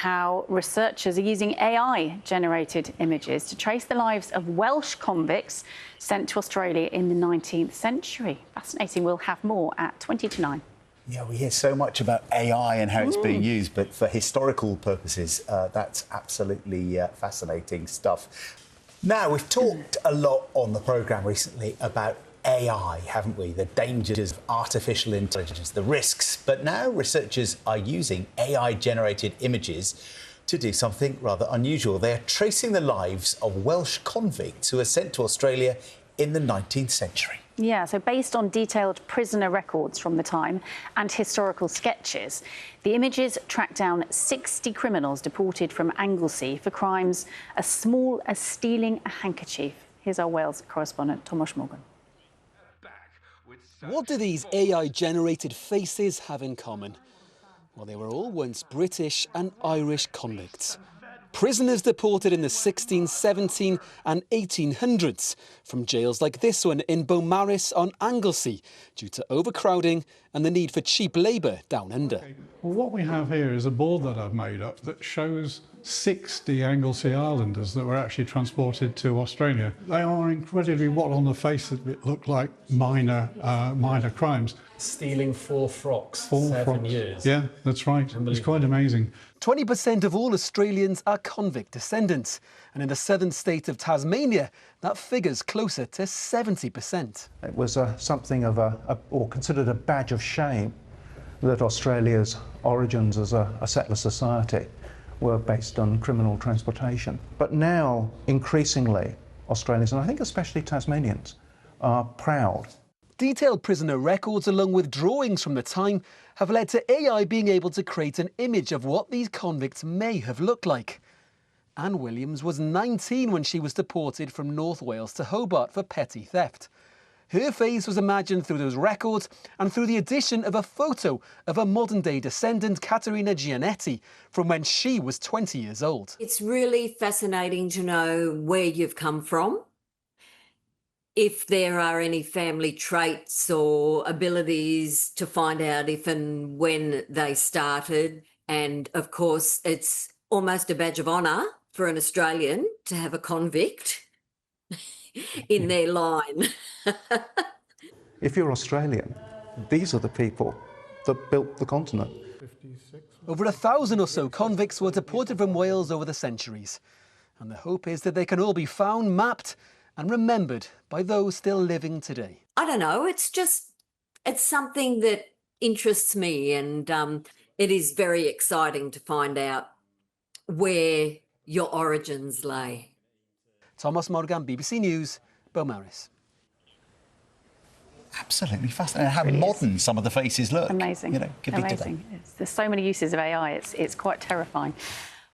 how researchers are using AI-generated images to trace the lives of Welsh convicts sent to Australia in the 19th century. Fascinating. We'll have more at 20 to 9. Yeah, we hear so much about AI and how it's being used, but for historical purposes, that's absolutely fascinating stuff. Now, we've talked a lot on the programme recently about AI, haven't we? The dangers of artificial intelligence, the risks. But now researchers are using AI-generated images to do something rather unusual. They are tracing the lives of Welsh convicts who were sent to Australia in the 19th century. Yeah, so based on detailed prisoner records from the time and historical sketches, the images track down 60 criminals deported from Anglesey for crimes as small as stealing a handkerchief. Here's our Wales correspondent, Thomas Morgan. What do these AI-generated faces have in common? Well, they were all once British and Irish convicts. Prisoners deported in the 16, 17 and 1800s from jails like this one in Beaumaris on Anglesey due to overcrowding and the need for cheap labour down under. Well, what we have here is a board that I've made up that shows 60 Anglesey Islanders that were actually transported to Australia. They are incredibly what on the face of it look like minor crimes. Stealing 4 frocks, 7 frocks. Years. Yeah, that's right. It's quite amazing. 20% of all Australians are convict descendants, and in the southern state of Tasmania, that figure's closer to 70%. It was something of or considered a badge of shame that Australia's origins as a settler society were based on criminal transportation. But now, increasingly, Australians, and I think especially Tasmanians, are proud. Detailed prisoner records along with drawings from the time have led to AI being able to create an image of what these convicts may have looked like. Anne Williams was 19 when she was deported from North Wales to Hobart for petty theft. Her face was imagined through those records and through the addition of a photo of a modern-day descendant, Caterina Gianetti, from when she was 20 years old. It's really fascinating to know where you've come from, if there are any family traits or abilities to find out if and when they started. And of course, it's almost a badge of honour for an Australian to have a convict in their line. If you're Australian, these are the people that built the continent. Over 1,000 or so convicts were deported from Wales over the centuries. And the hope is that they can all be found, mapped and remembered by those still living today. I don't know, it's something that interests me, and it is very exciting to find out where your origins lay. Thomas Morgan, BBC News, Beaumaris. Absolutely fascinating. How really modern some of the faces look. Amazing. You know, could be today. There's so many uses of AI, it's quite terrifying.